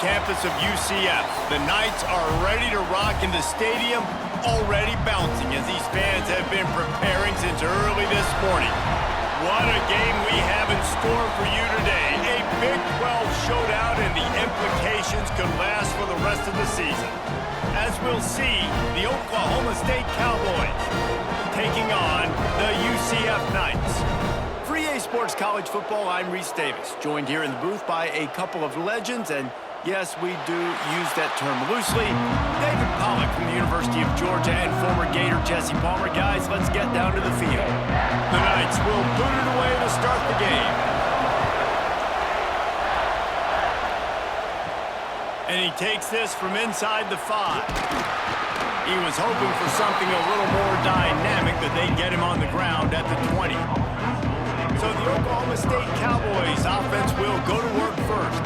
campus of UCF. The Knights are ready to rock in the stadium, already bouncing as these fans have been preparing since early this morning. What a game we have in store for you today. A Big 12 showdown, and the implications could last for the rest of the season. As we'll see, the Oklahoma State Cowboys taking on the UCF Knights. For EA Sports College Football, I'm Reese Davis, joined here in the booth by a couple of legends, and yes, we do use that term loosely. David Pollack from the University of Georgia and former Gator Jesse Palmer. Guys, let's get down to the field. The Knights will boot it away to start the game. And he takes this from inside the 5. He was hoping for something a little more dynamic, but they get him on the ground at the 20. So the Oklahoma State Cowboys offense will go to work first.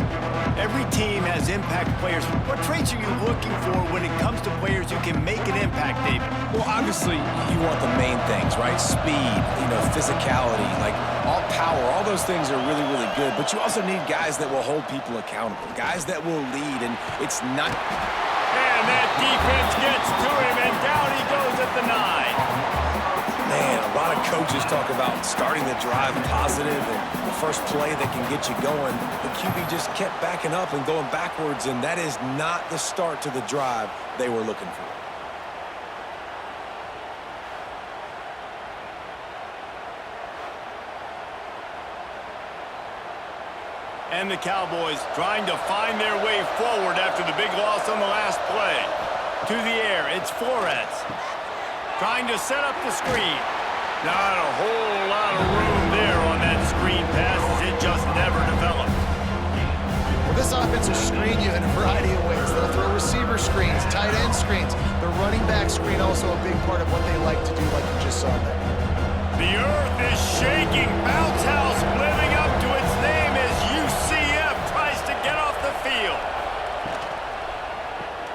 Every team has impact players. What traits are you looking for when it comes to players who can make an impact, David? Well, obviously, you want the main things, right? Speed, physicality, like all power. All those things are really, really good. But you also need guys that will hold people accountable, guys that will lead, and it's not... And that defense gets to him, and down he goes at the 9. Man, a lot of coaches talk about starting the drive positive and the first play that can get you going. The QB just kept backing up and going backwards, and that is not the start to the drive they were looking for. And the Cowboys trying to find their way forward after the big loss on the last play. To the air, it's Flores. Trying to set up the screen. Not a whole lot of room there on that screen pass, as it just never developed. Well, this offense will screen you in a variety of ways. They'll throw receiver screens, tight end screens. The running back screen also a big part of what they like to do, like you just saw there. The earth is shaking. Bounce house living up to its name as UCF tries to get off the field.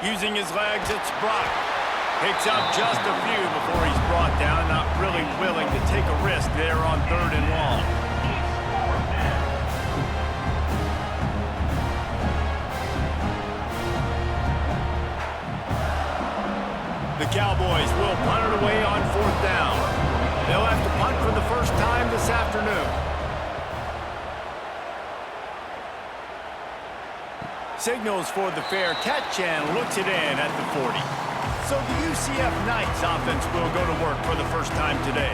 Using his legs, it's Brock. Picks up just a few before he's brought down, not really willing to take a risk there on 3rd and long. The Cowboys will punt it away on 4th down. They'll have to punt for the first time this afternoon. Signals for the fair catch and looks it in at the 40. So the UCF Knights offense will go to work for the first time today.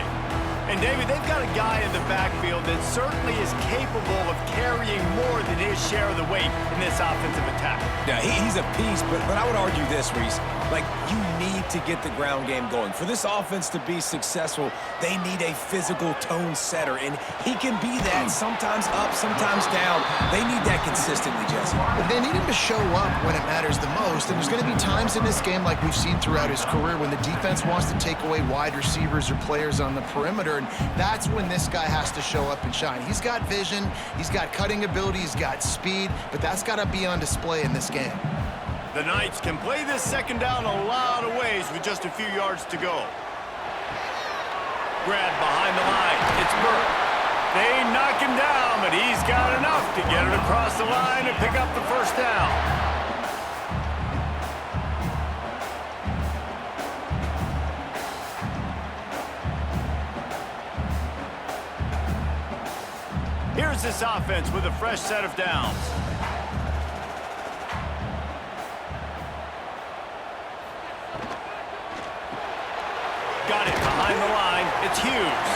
And David, they've got a guy in the backfield that certainly is capable of carrying more than his share of the weight in this offensive attack. Yeah, he's a piece, but I would argue this, Reese. Like, you need to get the ground game going. For this offense to be successful, they need a physical tone setter, and he can be that, sometimes up, sometimes down. They need that consistently, Jesse. They need him to show up when it matters the most, and there's going to be times in this game like we've seen throughout his career when the defense wants to take away wide receivers or players on the perimeter, and that's when this guy has to show up and shine. He's got vision, he's got cutting ability, he's got speed, but that's got to be on display in this game. The Knights can play this second down a lot of ways with just a few yards to go. Grab behind the line. It's Burke. They knock him down, but he's got enough to get it across the line and pick up the first down. Here's this offense with a fresh set of downs. Got it behind the line. It's Hughes.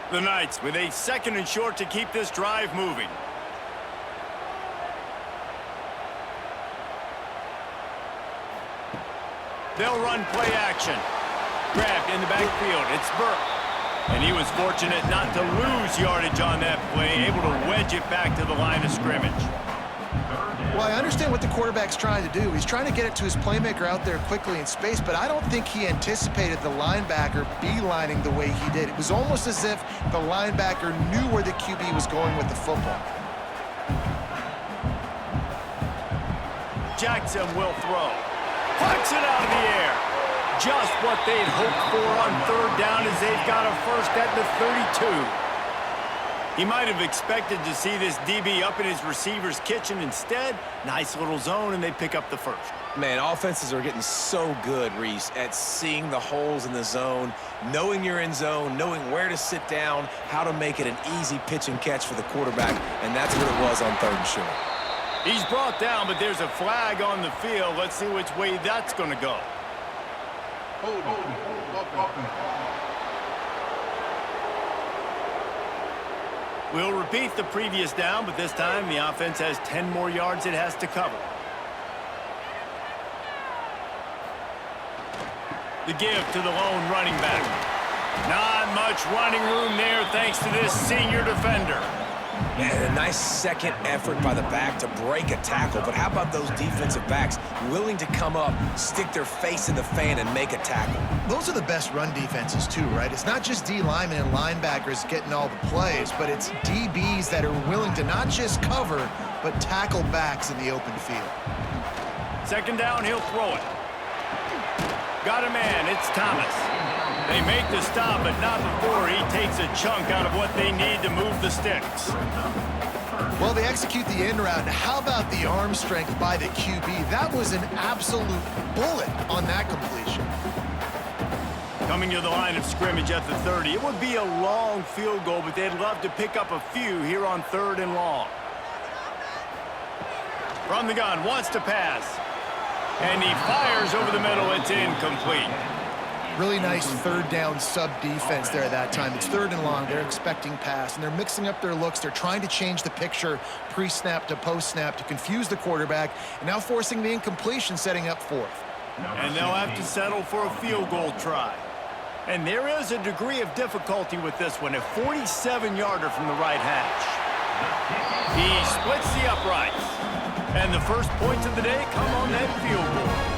The Knights with a 2nd and short to keep this drive moving. They'll run play action. Grabbed in the backfield. It's Burke. And he was fortunate not to lose yardage on that play, able to wedge it back to the line of scrimmage. Well, I understand what the quarterback's trying to do. He's trying to get it to his playmaker out there quickly in space, but I don't think he anticipated the linebacker beelining the way he did. It was almost as if the linebacker knew where the QB was going with the football. Jackson will throw. Pucks it out of the air. Just what they'd hoped for on third down as they've got a first at the 32. He might have expected to see this DB up in his receiver's kitchen. Instead, nice little zone, and they pick up the first. Man, offenses are getting so good, Reese, at seeing the holes in the zone, knowing you're in zone, knowing where to sit down, how to make it an easy pitch and catch for the quarterback, and that's what it was on third and short. He's brought down, but there's a flag on the field. Let's see which way that's going to go. We'll repeat the previous down, but this time the offense has 10 more yards it has to cover. The give to the lone running back. Not much running room there thanks to this senior defender. And a nice second effort by the back to break a tackle, but how about those defensive backs willing to come up, stick their face in the fan, and make a tackle? Those are the best run defenses too, right? It's not just D linemen and linebackers getting all the plays, but it's DBs that are willing to not just cover, but tackle backs in the open field. Second down, he'll throw it. Got a man, it's Thomas. They make the stop, but not before he takes a chunk out of what they need to move the sticks. Well, they execute the end route. How about the arm strength by the QB? That was an absolute bullet on that completion. Coming to the line of scrimmage at the 30. It would be a long field goal, but they'd love to pick up a few here on third and long. From the gun, wants to pass. And he fires over the middle. It's incomplete. Really nice third down sub defense there at that time. It's third and long. They're expecting pass, and they're mixing up their looks. They're trying to change the picture pre-snap to post-snap to confuse the quarterback, and now forcing the incompletion, setting up fourth. And they'll have to settle for a field goal try. And there is a degree of difficulty with this one, a 47-yarder from the right hash. He splits the uprights. And the first points of the day come on that field goal.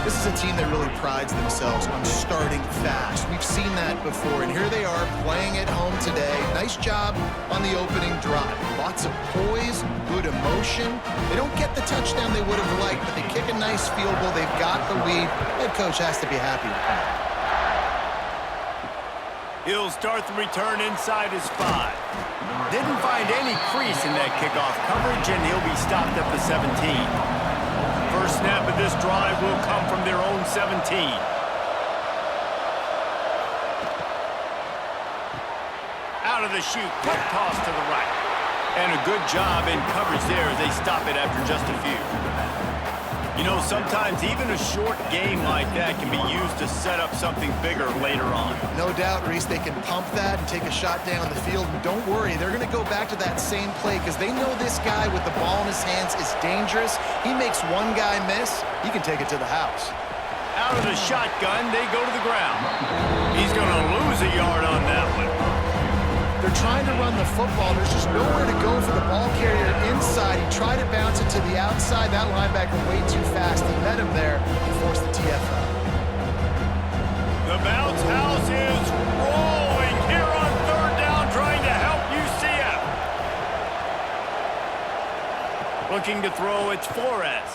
This is a team that really prides themselves on starting fast. We've seen that before, and here they are playing at home today. Nice job on the opening drive. Lots of poise, good emotion. They don't get the touchdown they would have liked, but they kick a nice field goal. They've got the lead. Head coach has to be happy with that. He'll start the return inside his 5. Didn't find any crease in that kickoff coverage, and he'll be stopped at the 17. First snap of this drive will come from their own 17. Out of the chute, quick toss to the right. And a good job in coverage there as they stop it after just a few. You know, sometimes even a short game like that can be used to set up something bigger later on. No doubt, Reese, they can pump that and take a shot down the field. And don't worry, they're going to go back to that same play because they know this guy with the ball in his hands is dangerous. He makes one guy miss, he can take it to the house. Out of the shotgun, they go to the ground. He's going to lose a yard on that one. They're trying to run the football. There's just nowhere to go for the ball carrier inside. He tried to bounce it to the outside. That linebacker way too fast. He met him there and forced the TFL. The bounce house is rolling here on third down, trying to help UCF. Looking to throw, it's Flores.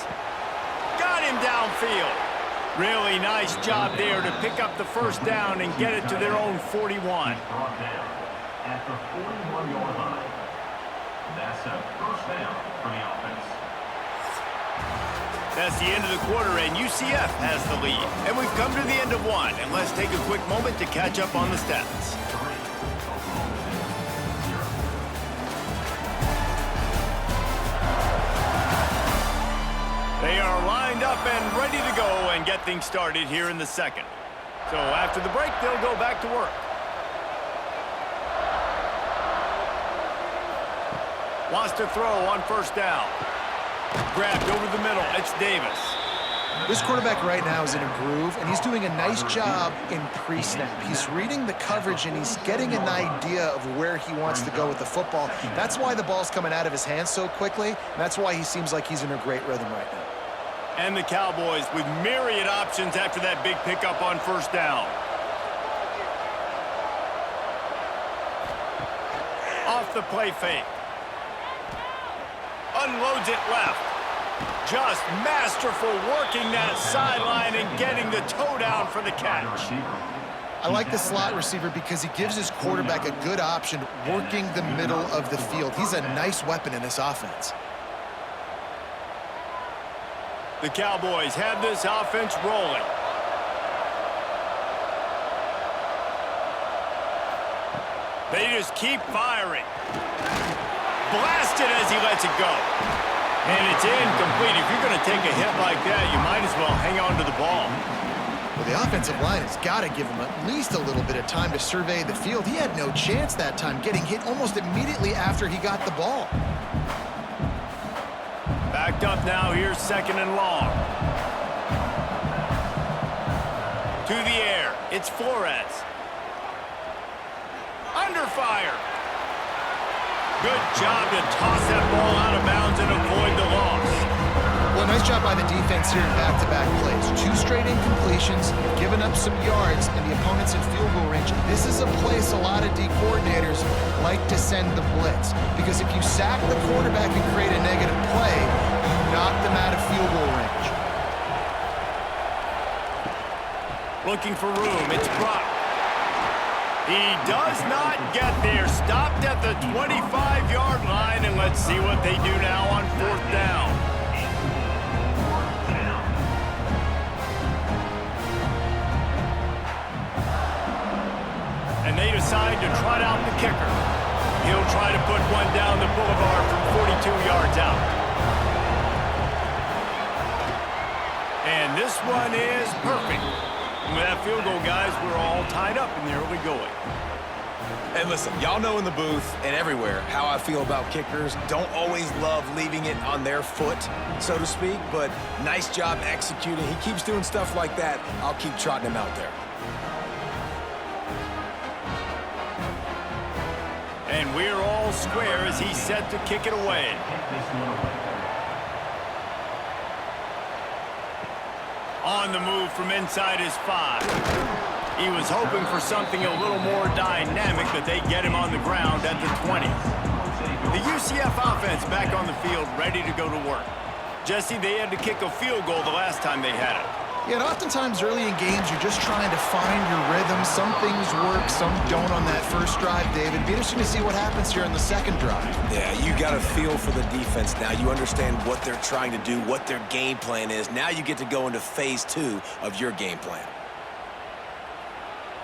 Got him downfield. Really nice job there to pick up the first down and get it to their own 41. At the 41-yard line. That's a first down for the offense. That's the end of the quarter, and UCF has the lead. And we've come to the end of one, and let's take a quick moment to catch up on the stats. They are lined up and ready to go and get things started here in the second. So after the break, they'll go back to work. Wants to throw on first down. Grabbed over the middle. It's Davis. This quarterback right now is in a groove, and he's doing a nice job in pre-snap. He's reading the coverage, and he's getting an idea of where he wants to go with the football. That's why the ball's coming out of his hands so quickly. That's why he seems like he's in a great rhythm right now. And the Cowboys with myriad options after that big pickup on first down. Off the play fake. Unloads it left. just masterful working that sideline and getting the toe down for the catch. I like the slot receiver because he gives his quarterback a good option working the middle of the field. He's a nice weapon in this offense. The Cowboys have this offense rolling. They just keep firing. Blasted as he lets it go. And it's incomplete. If you're going to take a hit like that, you might as well hang on to the ball. Well, the offensive line has got to give him at least a little bit of time to survey the field. He had no chance that time, getting hit almost immediately after he got the ball. Backed up now, here's 2nd and long. To the air, it's Flores. Under fire. Good job to toss that ball out of bounds and avoid the loss. Well, nice job by the defense here in back-to-back plays. 2 straight incompletions, giving up some yards, and the opponent's in field goal range. This is a place a lot of D coordinators like to send the blitz, because if you sack the quarterback and create a negative play, you knock them out of field goal range. Looking for room, it's Brock. He does not get there. Stopped at the 25-yard line, and let's see what they do now on 4th down. And they decide to trot out the kicker. He'll try to put one down the boulevard from 42 yards out. And this one is perfect. With that field goal, guys, we're all tied up in the early going. And listen, y'all know in the booth and everywhere how I feel about kickers. Don't always love leaving it on their foot, so to speak, but nice job executing. He keeps doing stuff like that. I'll keep trotting him out there. And we're all square as he's set to kick it away. On the move from inside his 5. He was hoping for something a little more dynamic, but they get him on the ground at the 20. The UCF offense back on the field, ready to go to work. Jesse, they had to kick a field goal the last time they had it. Yeah, and oftentimes early in games, you're just trying to find your rhythm. Some things work, some don't on that first drive, David. Be interesting to see what happens here in the second drive. Yeah, you got a feel for the defense now. You understand what they're trying to do, what their game plan is. Now you get to go into phase 2 of your game plan.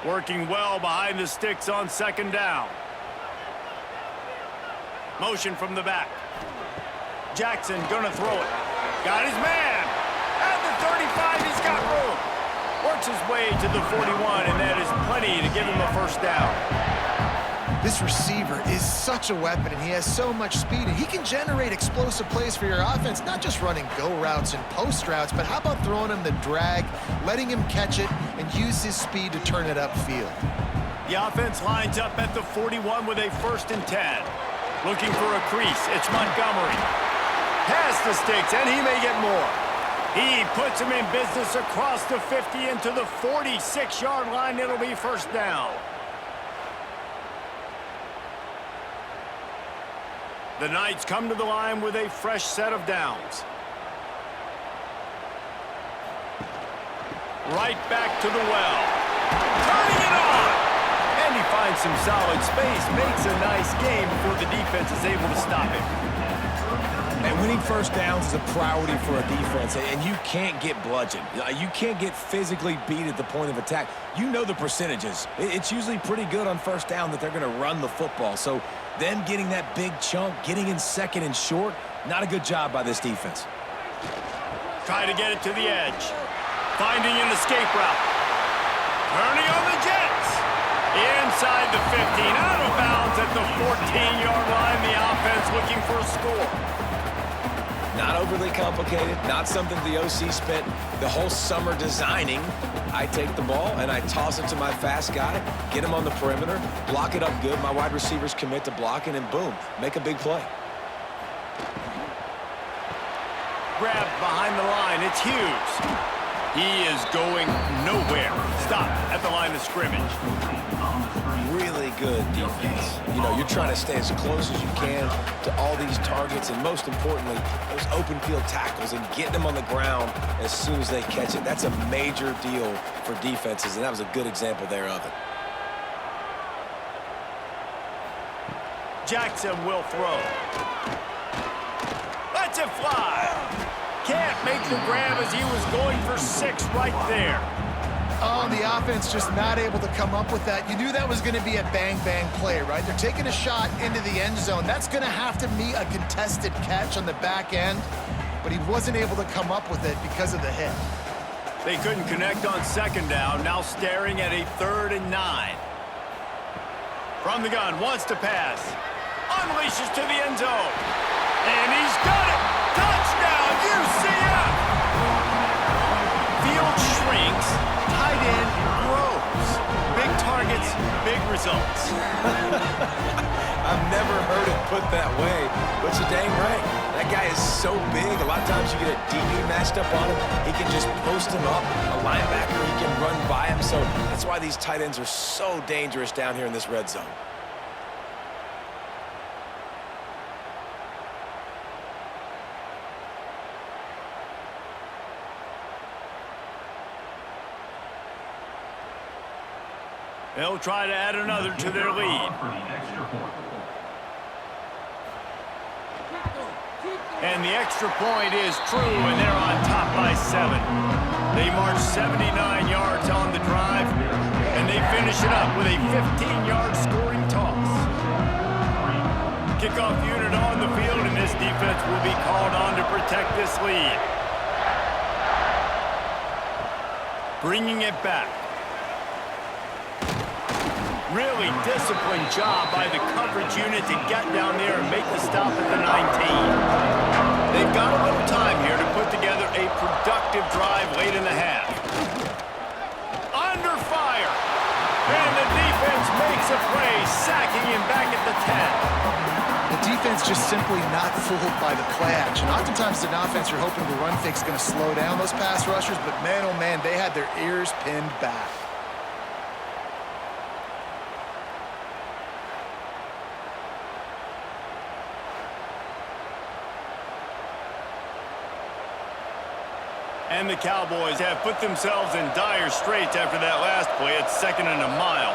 Working well behind the sticks on 2nd down. Motion from the back. Jackson gonna throw it. Got his man. At the 35, he's got room. Works his way to the 41, and that is plenty to give him a 1st down. This receiver is such a weapon, and he has so much speed, and he can generate explosive plays for your offense, not just running go routes and post routes, but how about throwing him the drag, letting him catch it, and use his speed to turn it upfield. The offense lines up at the 41 with a 1st and 10. Looking for a crease, it's Montgomery. Past the sticks, and he may get more. He puts him in business across the 50 into the 46-yard line. It'll be 1st down. The Knights come to the line with a fresh set of downs. Right back to the well. Turning it on! And he finds some solid space, makes a nice game before the defense is able to stop him. And winning 1st downs is a priority for a defense, and you can't get bludgeoned. You can't get physically beat at the point of attack. You know the percentages. It's usually pretty good on 1st down that they're going to run the football. So them getting that big chunk, getting in 2nd and short, not a good job by this defense. Try to get it to the edge. Finding an escape route. Turning on the Jets. Inside the 15, out of bounds at the 14-yard line. The offense looking for a score. Not overly complicated, not something the OC spent the whole summer designing. I take the ball and I toss it to my fast guy, get him on the perimeter, block it up good. My wide receivers commit to blocking, and boom, make a big play. Grabbed behind the line, it's Hughes. He is going nowhere. Stop at the line of scrimmage. Really good defense. You know, you're trying to stay as close as you can to all these targets, and most importantly, those open field tackles and getting them on the ground as soon as they catch it. That's a major deal for defenses, and that was a good example there of it. Jackson will throw. Lets it fly. Can't make the grab as he was going for 6 right there. Oh, the offense just not able to come up with that. You knew that was going to be a bang-bang play, right? They're taking a shot into the end zone. That's going to have to be a contested catch on the back end, but he wasn't able to come up with it because of the hit. They couldn't connect on 2nd down, now staring at a 3rd and 9. From the gun, wants to pass. Unleashes to the end zone. And he's got it! Touchdown, UCF! Field shrinks, tight end grows. Big targets, big results. I've never heard it put that way, but you're dang right. That guy is so big. A lot of times you get a DB matched up on him. He can just post him up. A linebacker, he can run by him. So that's why these tight ends are so dangerous down here in this red zone. They'll try to add another to their lead. And the extra point is true, and they're on top by 7. They march 79 yards on the drive, and they finish it up with a 15-yard scoring toss. Kickoff unit on the field, and this defense will be called on to protect this lead. Bringing it back. Really disciplined job by the coverage unit to get down there and make the stop at the 19. They've got a little time here to put together a productive drive late in the half. Under fire. And the defense makes a play, sacking him back at the 10. The defense just simply not fooled by the play action. Oftentimes, an offense, you're hoping the run fake is going to slow down those pass rushers, but man, oh man, they had their ears pinned back. And the Cowboys have put themselves in dire straits after that last play. It's 2nd and a mile.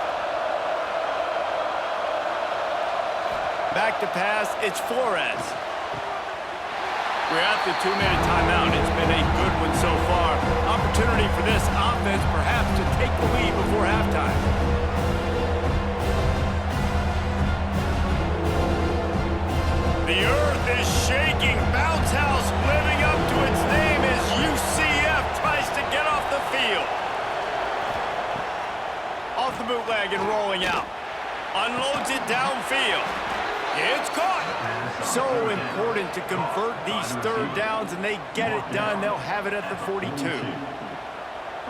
Back to pass, it's Flores. We're at the 2-minute timeout. It's been a good one so far. Opportunity for this offense perhaps to take the lead before halftime. The earth is shaking. Bounce house living up to its name as UCF tries to get off the field. Off the bootleg and rolling out. Unloads it downfield. It's caught. So important to convert these 3rd downs, and they get it done. They'll have it at the 42.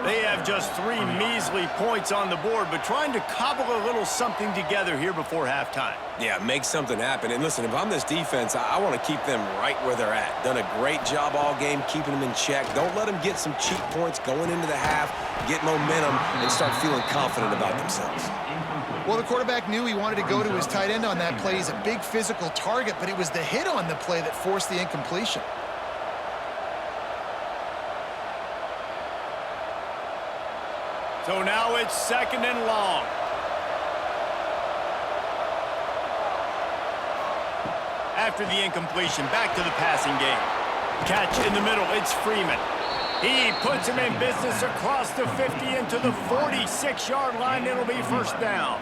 They have just 3 measly points on the board, but trying to cobble a little something together here before halftime. Yeah, make something happen. And listen, if I'm this defense, I want to keep them right where they're at. Done a great job all game keeping them in check. Don't let them get some cheap points going into the half, get momentum, and start feeling confident about themselves. Well, the quarterback knew he wanted to go to his tight end on that play. He's a big physical target, but it was the hit on the play that forced the incompletion. So now it's 2nd and long. After the incompletion, back to the passing game. Catch in the middle, it's Freeman. He puts him in business across the 50 into the 46-yard line. It'll be 1st down.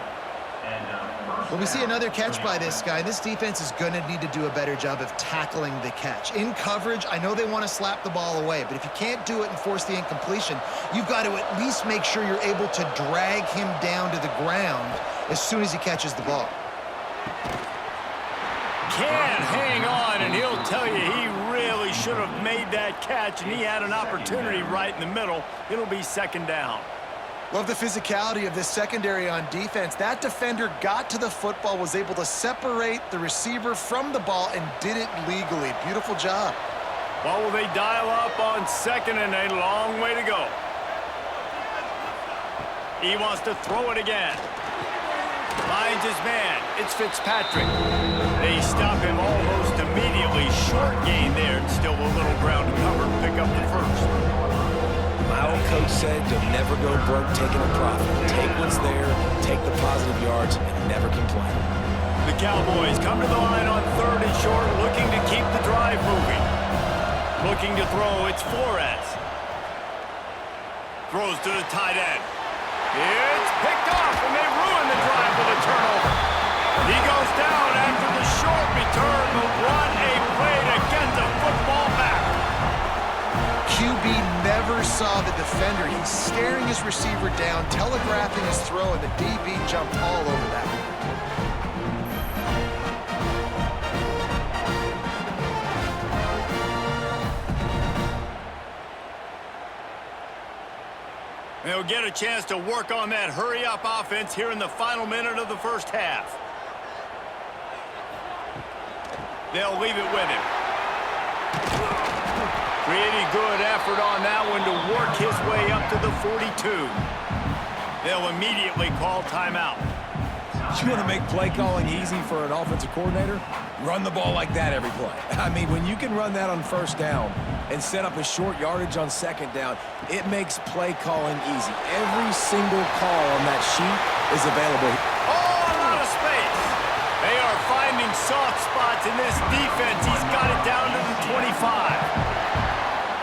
Well, we see another catch by this guy. This defense is going to need to do a better job of tackling the catch. In coverage, I know they want to slap the ball away, but if you can't do it and force the incompletion, you've got to at least make sure you're able to drag him down to the ground as soon as he catches the ball. Can't hang on, and he'll tell you he really should have made that catch, and he had an opportunity right in the middle. It'll be 2nd down. Love the physicality of this secondary on defense. That defender got to the football, was able to separate the receiver from the ball, and did it legally. Beautiful job. Well, will they dial up on second and a long way to go? He wants to throw it again. Finds his man. It's Fitzpatrick. They stop him almost immediately. Short gain there and still a little ground to cover. Pick up the first. My old coach said you'll never go broke taking a profit. Take what's there, take the positive yards, and never complain. The Cowboys come to the line on third and short, looking to keep the drive moving. Looking to throw, it's Flores. Throws to the tight end. It's picked off, and they ruin the drive with a turnover. He goes down after the short return, but what a play to get the football back. QB never saw the defender. He's staring his receiver down, telegraphing his throw, and the DB jumped all over that. They'll get a chance to work on that hurry-up offense here in the final minute of the first half. They'll leave it with him. Pretty good effort on that one to work his way up to the 42. They'll immediately call timeout. You want to make play calling easy for an offensive coordinator? Run the ball like that every play. I mean, when you can run that on first down and set up a short yardage on second down, it makes play calling easy. Every single call on that sheet is available. Oh, a lot of space. They are finding soft spots in this defense. He's got it down to the 25.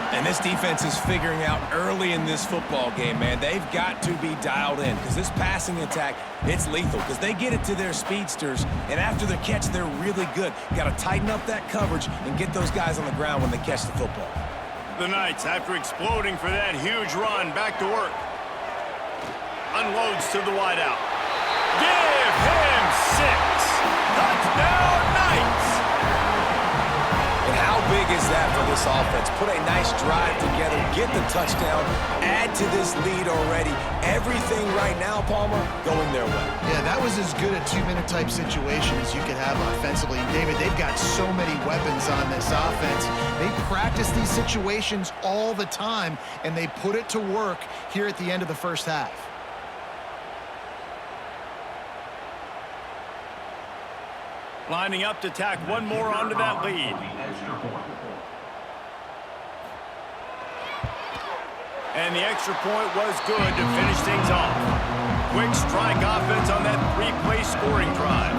And this defense is figuring out early in this football game, man. They've got to be dialed in because this passing attack, it's lethal because they get it to their speedsters, and after the catch, they're really good. Got to tighten up that coverage and get those guys on the ground when they catch the football. The Knights, after exploding for that huge run, back to work. Unloads to the wideout. Give him 6. Touchdown, Knights! And how big is that for this offense? Put a nice drive together, get the touchdown, add to this lead already. Everything right now, Palmer, going their way. Yeah, that was as good a two-minute type situation as you could have offensively. David, they've got so many weapons on this offense. They practice these situations all the time, and they put it to work here at the end of the first half. Lining up to tack one more onto that lead. And the extra point was good to finish things off. Quick strike offense on that 3-play scoring drive.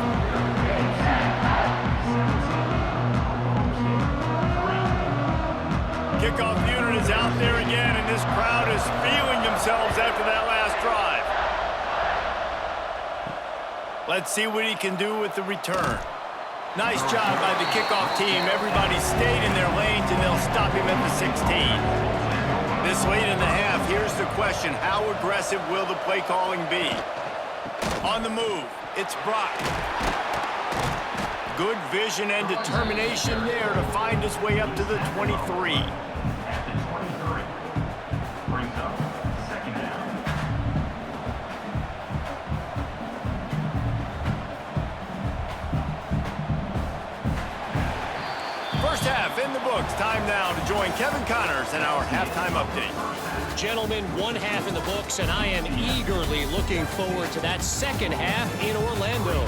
Kickoff unit is out there again, and this crowd is feeling themselves after that last drive. Let's see what he can do with the return. Nice job by the kickoff team. Everybody stayed in their lanes, and they'll stop him at the 16. This late in the half, here's the question. How aggressive will the play calling be? On the move, it's Brock. Good vision and determination there to find his way up to the 23. At the 23. Brings up second down. First half in the books. Time now to join Kevin Connors in our halftime update. Gentlemen, one half in the books, and I am eagerly looking forward to that second half in Orlando.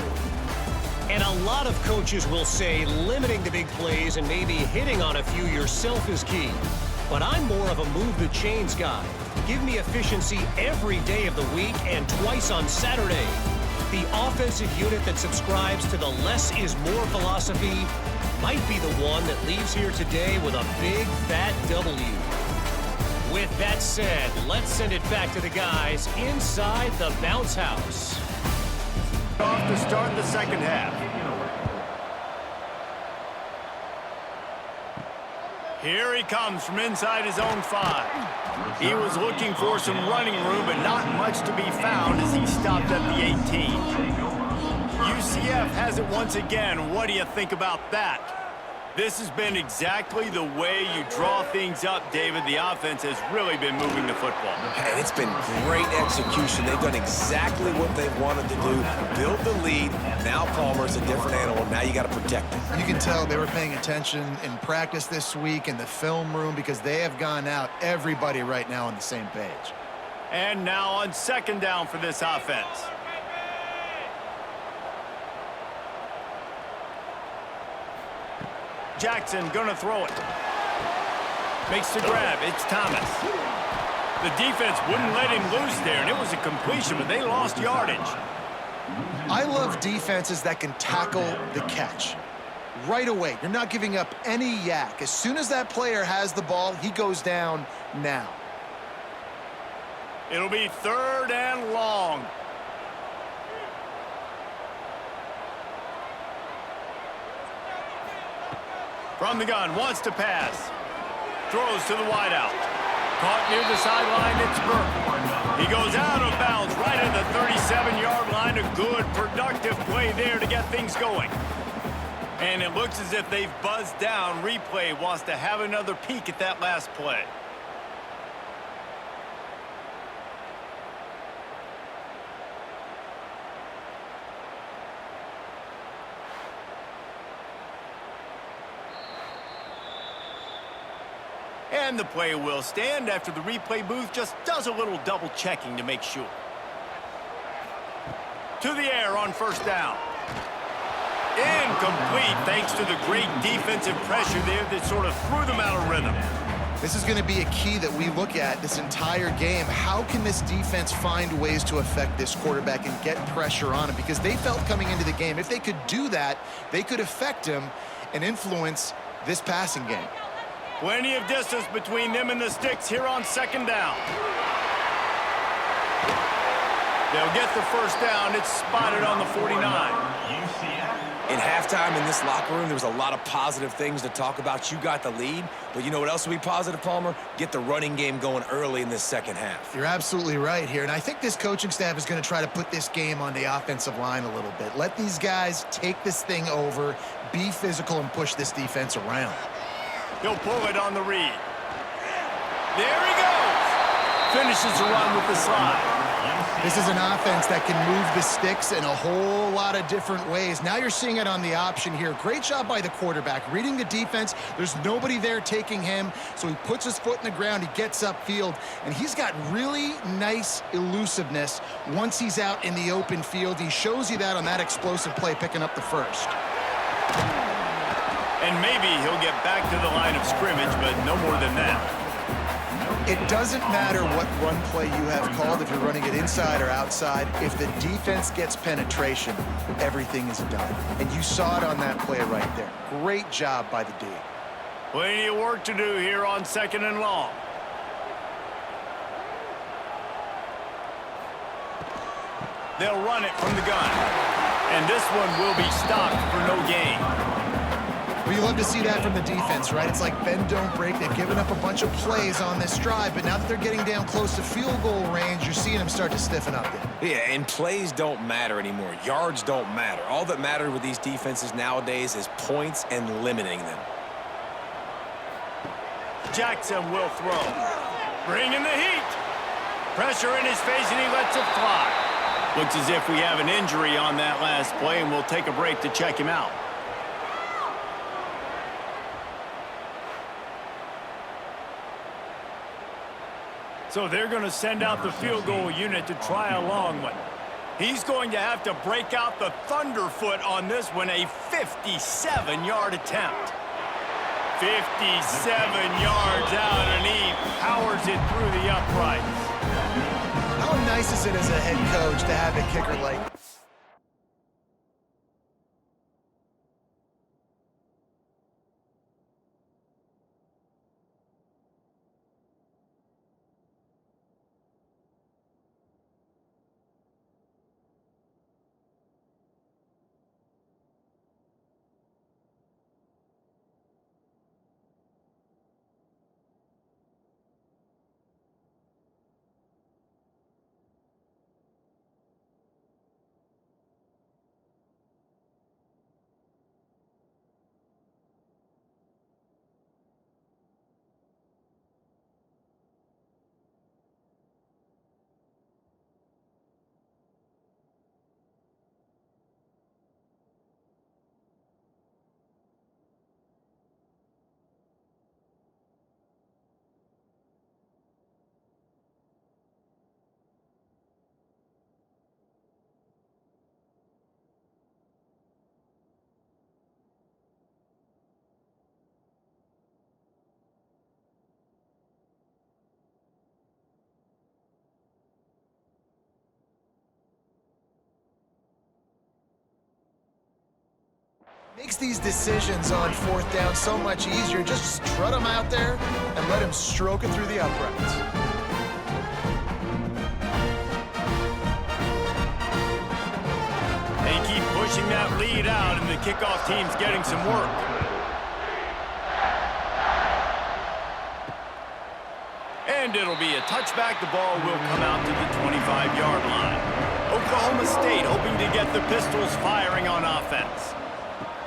And a lot of coaches will say limiting the big plays and maybe hitting on a few yourself is key. But I'm more of a move the chains guy. Give me efficiency every day of the week and twice on Saturday. The offensive unit that subscribes to the less is more philosophy might be the one that leaves here today with a big fat W. With that said, let's send it back to the guys inside the bounce house. Off to start the second half. Here he comes from inside his own 5. He was looking for some running room, but not much to be found as he stopped at the 18. UCF has it once again. What do you think about that? This has been exactly the way you draw things up, David. The offense has really been moving the football. And it's been great execution. They've done exactly what they wanted to do, build the lead. Now Palmer's a different animal. Now you got to protect him. You can tell they were paying attention in practice this week in the film room because they have gone out, everybody right now on the same page. And now on second down for this offense. Jackson gonna throw it. Makes the grab. It's Thomas. The defense wouldn't let him loose there, and it was a completion, but they lost yardage. I love defenses that can tackle the catch. Right away, you're not giving up any yak. As soon as that player has the ball, he goes down now. It'll be third and long. From the gun, wants to pass. Throws to the wideout. Caught near the sideline, it's Burke. He goes out of bounds right at the 37-yard line. A good, productive play there to get things going. And it looks as if they've buzzed down. Replay wants to have another peek at that last play. And the play will stand after the replay booth just does a little double checking to make sure. To the air on first down. Incomplete thanks to the great defensive pressure there that sort of threw them out of rhythm. This is going to be a key that we look at this entire game. How can this defense find ways to affect this quarterback and get pressure on him? Because they felt coming into the game, if they could do that, they could affect him and influence this passing game. Plenty of distance between them and the sticks here on second down. They'll get the first down. It's spotted on the 49. In halftime in this locker room, there was a lot of positive things to talk about. You got the lead, but you know what else will be positive, Palmer? Get the running game going early in this second half. You're absolutely right here, and I think this coaching staff is going to try to put this game on the offensive line a little bit. Let these guys take this thing over, be physical, and push this defense around. He'll pull it on the read. There he goes. Finishes the run with the slide. This is an offense that can move the sticks in a whole lot of different ways. Now you're seeing it on the option here. Great job by the quarterback. Reading the defense, there's nobody there taking him, so he puts his foot in the ground, he gets upfield, and he's got really nice elusiveness once he's out in the open field. He shows you that on that explosive play, picking up the first. And maybe he'll get back to the line of scrimmage, but no more than that. It doesn't matter what run play you have called, if you're running it inside or outside. If the defense gets penetration, everything is done. And you saw it on that play right there. Great job by the D. Plenty of work to do here on second and long. They'll run it from the gun. And this one will be stopped for no gain. Well, you love to see that from the defense, right? It's like bend, don't break. They've given up a bunch of plays on this drive, but now that they're getting down close to field goal range, you're seeing them start to stiffen up there. Yeah, and plays don't matter anymore. Yards don't matter. All that matters with these defenses nowadays is points and limiting them. Jackson will throw. Bringing the heat. Pressure in his face, and he lets it fly. Looks as if we have an injury on that last play, and we'll take a break to check him out. So they're going to send out the field goal unit to try a long one. He's going to have to break out the thunderfoot on this one, a 57-yard attempt. 57 yards out, and he powers it through the uprights. How nice is it as a head coach to have a kicker like Makes these decisions on fourth down so much easier. Just strut him out there and let him stroke it through the uprights. They keep pushing that lead out, and the kickoff team's getting some work. And it'll be a touchback. The ball will come out to the 25-yard line. Oklahoma State hoping to get the Pistols firing on offense.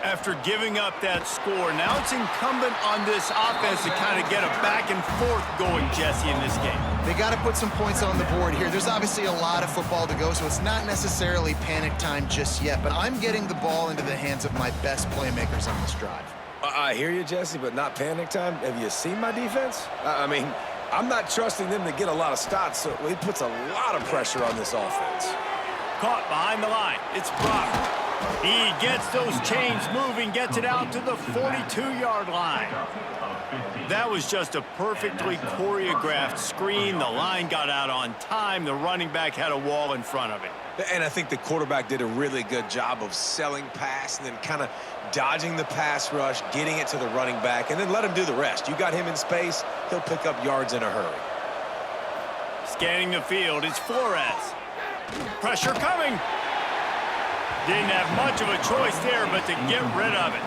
After giving up that score, now it's incumbent on this offense to kind of get a back and forth going, Jesse, in this game. They got to put some points on the board here. There's obviously a lot of football to go, so it's not necessarily panic time just yet, but I'm getting the ball into the hands of my best playmakers on this drive. I hear you, Jesse, but not panic time. Have you seen my defense? I mean, I'm not trusting them to get a lot of stops, so it puts a lot of pressure on this offense. Caught behind the line. It's Brock. He gets those chains moving, gets it out to the 42-yard line. That was just a perfectly choreographed screen. The line got out on time. The running back had a wall in front of it. And I think the quarterback did a really good job of selling pass and then kind of dodging the pass rush, getting it to the running back, and then let him do the rest. You got him in space, he'll pick up yards in a hurry. Scanning the field, it's Flores. Pressure coming. Didn't have much of a choice there, but to get rid of it.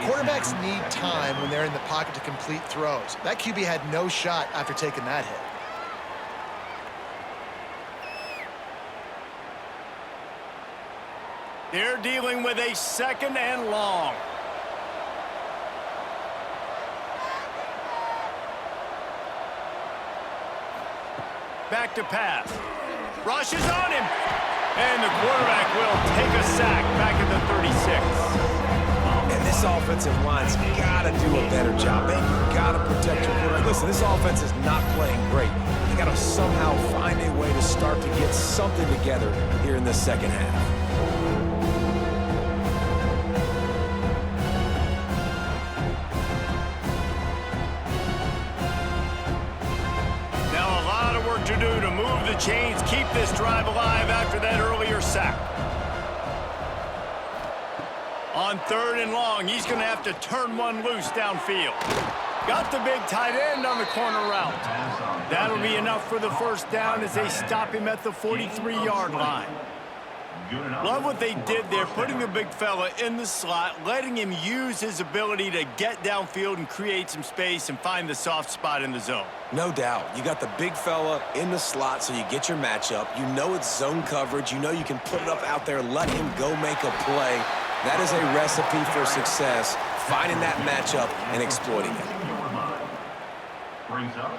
Quarterbacks need time when they're in the pocket to complete throws. That QB had no shot after taking that hit. They're dealing with a second and long. Back to pass. Rushes on him. And the quarterback will take a sack back at the 36. And this offensive line's got to do a better job. Man, you got to protect your quarterback. Listen, this offense is not playing great. You got to somehow find a way to start to get something together here in the second half. To do to move the chains, keep this drive alive after that earlier sack. On third and long, he's going to have to turn one loose downfield. Got the big tight end on the corner route. That'll be enough for the first down as they stop him at the 43-yard line. Love what they did there, putting the big fella in the slot, letting him use his ability to get downfield and create some space and find the soft spot in the zone. No doubt. You got the big fella in the slot, so you get your matchup. You know it's zone coverage. You know you can put it up out there, let him go make a play. That is a recipe for success, finding that matchup and exploiting it. Brings up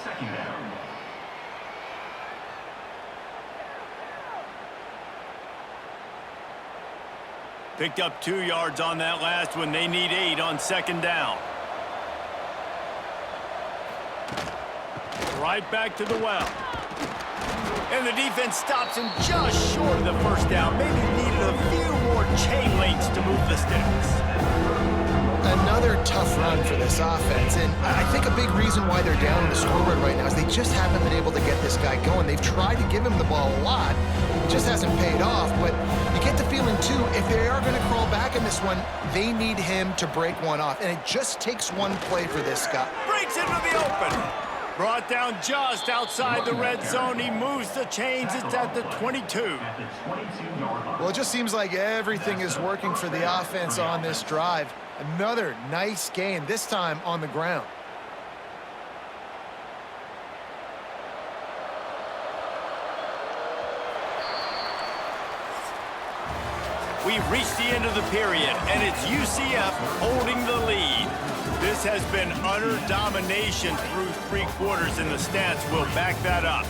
second down. Picked up 2 yards on that last one. They need 8 on second down. Right back to the well. And the defense stops him just short of the first down. Maybe needed a few more chain links to move the sticks. Another tough run for this offense, and I think a big reason why they're down on the scoreboard right now is they just haven't been able to get this guy going. They've tried to give him the ball a lot. It just hasn't paid off, but you get the feeling, too, if they are going to crawl back in this one, they need him to break one off, and it just takes one play for this guy. Breaks into the open. Brought down just outside the red zone. He moves the chains. It's at the 22. Well, it just seems like everything is working for the offense on this drive. Another nice gain, this time on the ground. We've reached the end of the period, and it's UCF holding the lead. This has been utter domination through 3 quarters, and the stats will back that up.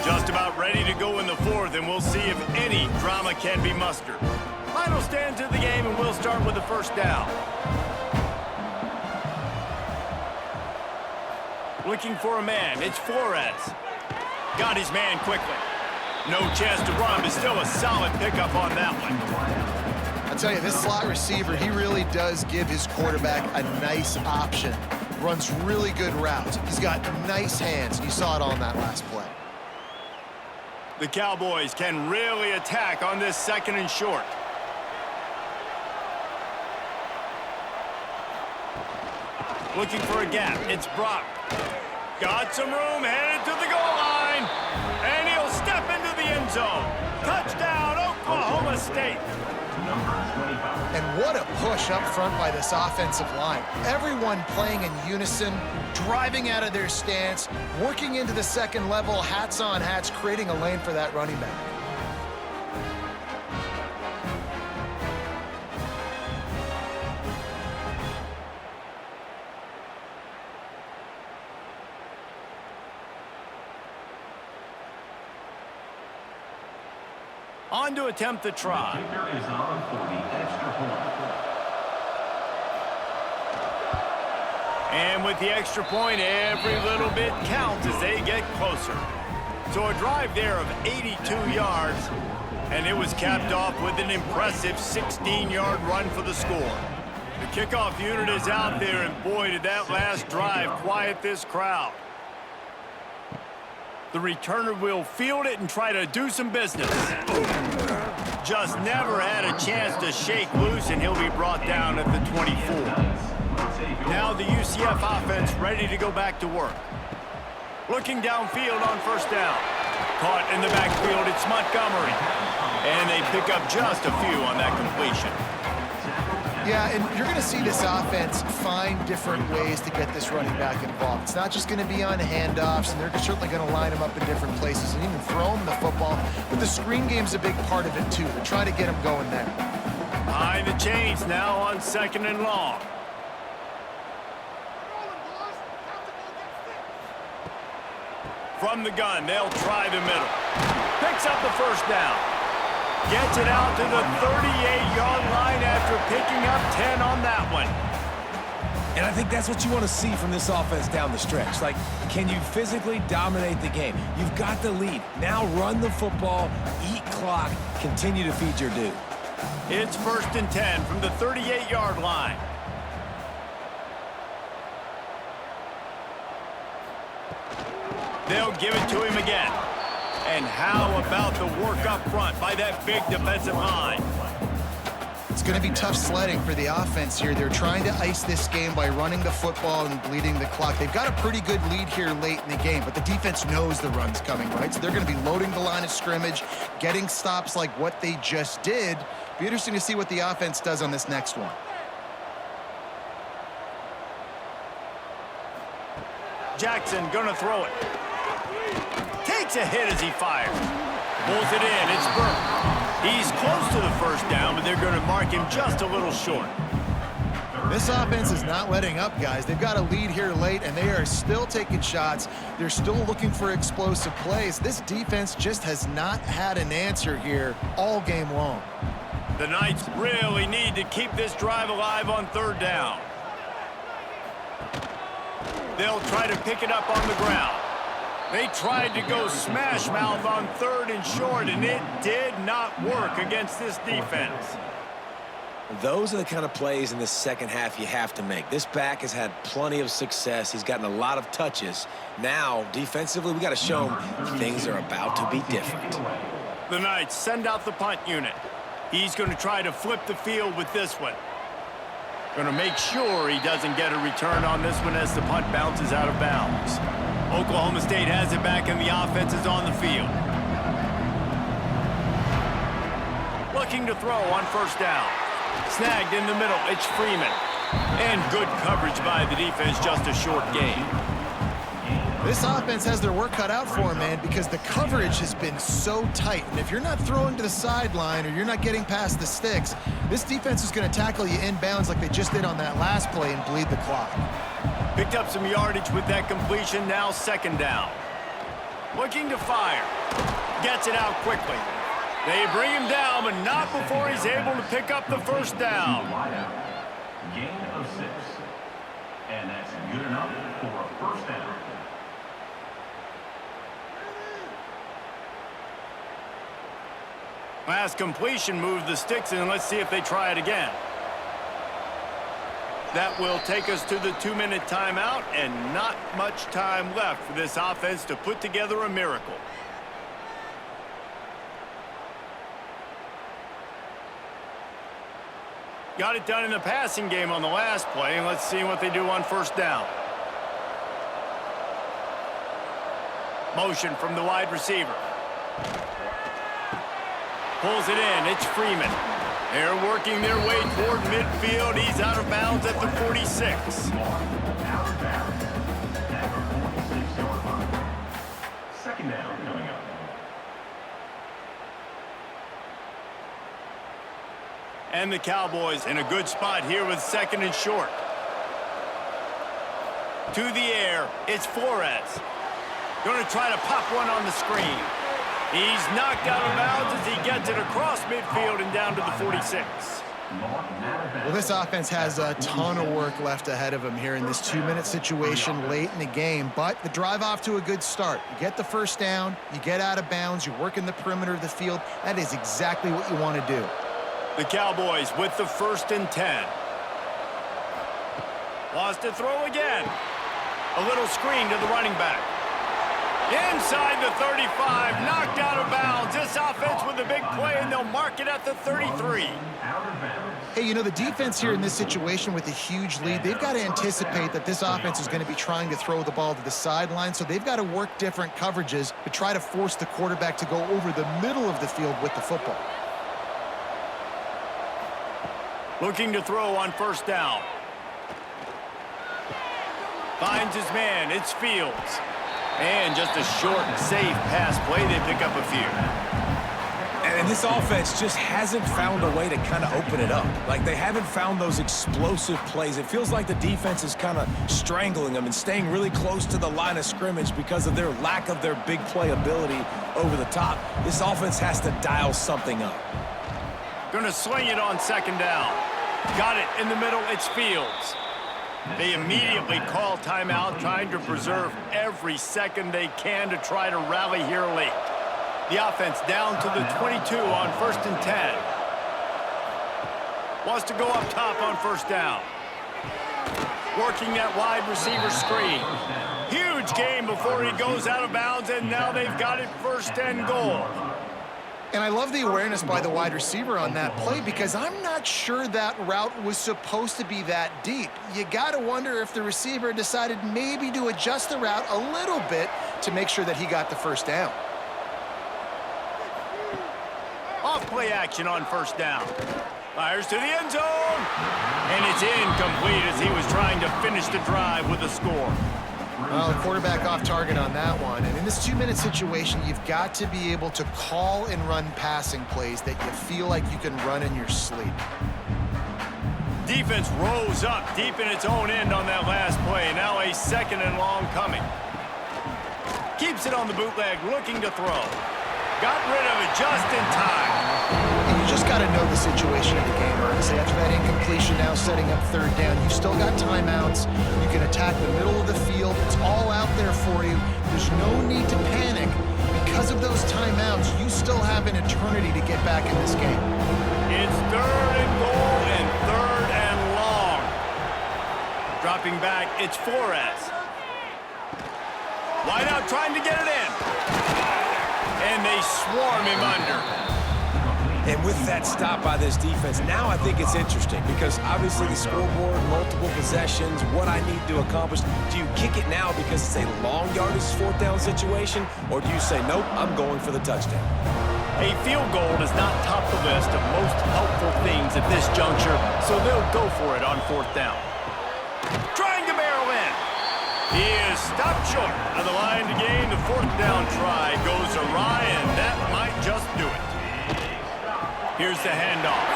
Just about ready to go in the fourth, and we'll see if any drama can be mustered. Final stand to the game, and we'll start with the first down. Looking for a man, it's Flores. Got his man quickly. No chance to run, but still a solid pickup on that one. I'll tell you, this slot receiver, he really does give his quarterback a nice option. Runs really good routes. He's got nice hands. You saw it on that last play. The Cowboys can really attack on this 2nd and short. Looking for a gap. It's Brock. Got some room, headed to the goal line. And he'll step into the end zone. Touchdown, Oklahoma State. And what a push up front by this offensive line. Everyone playing in unison, driving out of their stance, working into the 2nd level, hats on hats, creating a lane for that running back. On to attempt the try. Kicker is on for the extra point. And with the extra point, every little bit counts as they get closer. So a drive there of 82 yards, and it was capped off with an impressive 16-yard run for the score. The kickoff unit is out there, and boy, did that last drive quiet this crowd. The returner will field it and try to do some business. Just never had a chance to shake loose, and he'll be brought down at the 24. Now the UCF offense ready to go back to work. Looking downfield on 1st down. Caught in the backfield, it's Montgomery. And they pick up just a few on that completion. Yeah, and you're going to see this offense find different ways to get this running back involved. It's not just going to be on handoffs, and they're certainly going to line him up in different places and even throw him the football. But the screen game's a big part of it, too. They're trying to get him going there. Behind the chains now on 2nd and long. From the gun, they'll try the middle. Picks up the 1st down. Gets it out to the 38-yard line after picking up 10 on that one. And I think that's what you want to see from this offense down the stretch. Like, can you physically dominate the game? You've got the lead. Now run the football, eat clock, continue to feed your dude. It's 1st and 10 from the 38-yard line. They'll give it to him again. And how about the work up front by that big defensive line? It's going to be tough sledding for the offense here. They're trying to ice this game by running the football and bleeding the clock. They've got a pretty good lead here late in the game, but the defense knows the run's coming, right? So they're going to be loading the line of scrimmage, getting stops like what they just did. Be interesting to see what the offense does on this next one. Jackson gonna throw it. Takes a hit as he fires. Pulls it in, it's Burke. He's close to the 1st down, but they're gonna mark him just a little short. This offense is not letting up, guys. They've got a lead here late, and they are still taking shots. They're still looking for explosive plays. This defense just has not had an answer here all game long. The Knights really need to keep this drive alive on 3rd down. They'll try to pick it up on the ground. They tried to go smash mouth on 3rd and short, and it did not work against this defense. Those are the kind of plays in the 2nd half you have to make. This back has had plenty of success. He's gotten a lot of touches. Now, defensively, we got to show him things are about to be different. The Knights send out the punt unit. He's going to try to flip the field with this one. Going to make sure he doesn't get a return on this one as the punt bounces out of bounds. Oklahoma State has it back and the offense is on the field. Looking to throw on 1st down. Snagged in the middle, it's Freeman. And good coverage by the defense, just a short gain. This offense has their work cut out for them, man, because the coverage has been so tight. And if you're not throwing to the sideline or you're not getting past the sticks, this defense is going to tackle you inbounds like they just did on that last play and bleed the clock. Picked up some yardage with that completion, now 2nd down. Looking to fire. Gets it out quickly. They bring him down, but not before he's able to pick up the 1st down. Gain of 6. And that's good enough for a 1st down. Last completion moved the sticks in. Let's see if they try it again. That will take us to the 2-minute timeout, and not much time left for this offense to put together a miracle. Got it done in the passing game on the last play, and let's see what they do on first down. Motion from the wide receiver. Pulls it in. It's Freeman. They're working their way toward midfield. He's out of bounds at the 46. Second down coming up. And the Cowboys in a good spot here with second and short. To the air, it's Flores. Going to try to pop one on the screen. He's knocked out of bounds as he gets it across midfield and down to the 46. Well, this offense has a ton of work left ahead of them here in this 2-minute situation late in the game, but the drive off to a good start. You get the first down, you get out of bounds, you're working the perimeter of the field. That is exactly what you want to do. The Cowboys with the 1st and 10. Wants to throw again. A little screen to the running back. Inside the 35, knocked out of bounds. This offense with a big play, and they'll mark it at the 33. Hey, you know, the defense here in this situation with a huge lead, they've got to anticipate that this offense is going to be trying to throw the ball to the sideline, so they've got to work different coverages to try to force the quarterback to go over the middle of the field with the football. Looking to throw on first down. Finds his man. It's Fields. And just a short, safe pass play. They pick up a few. And this offense just hasn't found a way to kind of open it up. Like, they haven't found those explosive plays. It feels like the defense is kind of strangling them and staying really close to the line of scrimmage because of their lack of their big play ability over the top. This offense has to dial something up. Going to sling it on second down. Got it in the middle. It's Fields. They immediately call timeout, trying to preserve every second they can to try to rally here late. The offense down to the 22 on 1st and 10. Wants to go up top on first down. Working that wide receiver screen. Huge game before he goes out of bounds, and now they've got it 1st and goal. And I love the awareness by the wide receiver on that play because I'm not sure that route was supposed to be that deep. You got to wonder if the receiver decided maybe to adjust the route a little bit to make sure that he got the first down. Off play action on first down. Fires to the end zone. And it's incomplete as he was trying to finish the drive with a score. Well, the quarterback off target on that one. And in this 2-minute situation, you've got to be able to call and run passing plays that you feel like you can run in your sleep. Defense rose up deep in its own end on that last play. Now a 2nd and long coming. Keeps it on the bootleg, looking to throw. Got rid of it just in time. And you just got to know the situation of the game, honestly. After that incompletion, now setting up 3rd down, you've still got timeouts. You can attack the middle of the field. It's all out there for you. There's no need to panic. Because of those timeouts, you still have an eternity to get back in this game. It's 3rd and goal and 3rd and long. Dropping back, it's Flores. Wide out trying to get it in. And they swarm him under. And with that stop by this defense, now I think it's interesting because obviously the scoreboard, multiple possessions, what I need to accomplish. Do you kick it now because it's a long yardage 4th down situation, or do you say, nope, I'm going for the touchdown? A field goal does not top the list of most helpful things at this juncture, so they'll go for it on 4th down. Trying to barrel in. He is stopped short of the line to gain. The 4th down try goes awry, and that might just do it. Here's the handoff.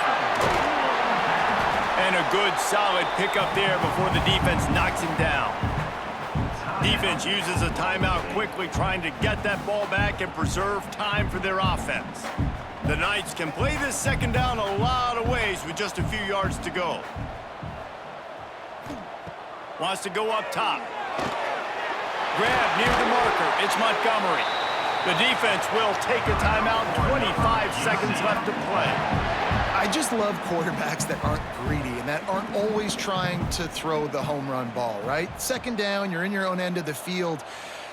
And a good, solid pickup there before the defense knocks him down. Defense uses a timeout quickly, trying to get that ball back and preserve time for their offense. The Knights can play this 2nd down a lot of ways with just a few yards to go. Wants to go up top. Grab near the marker. It's Montgomery. The defense will take a timeout. 25 seconds left to play. I just love quarterbacks that aren't greedy and that aren't always trying to throw the home run ball, right? 2nd down, you're in your own end of the field.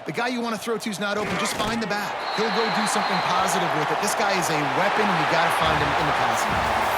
The guy you want to throw to is not open. Just find the back. He'll go do something positive with it. This guy is a weapon, and you got to find him in the passing game.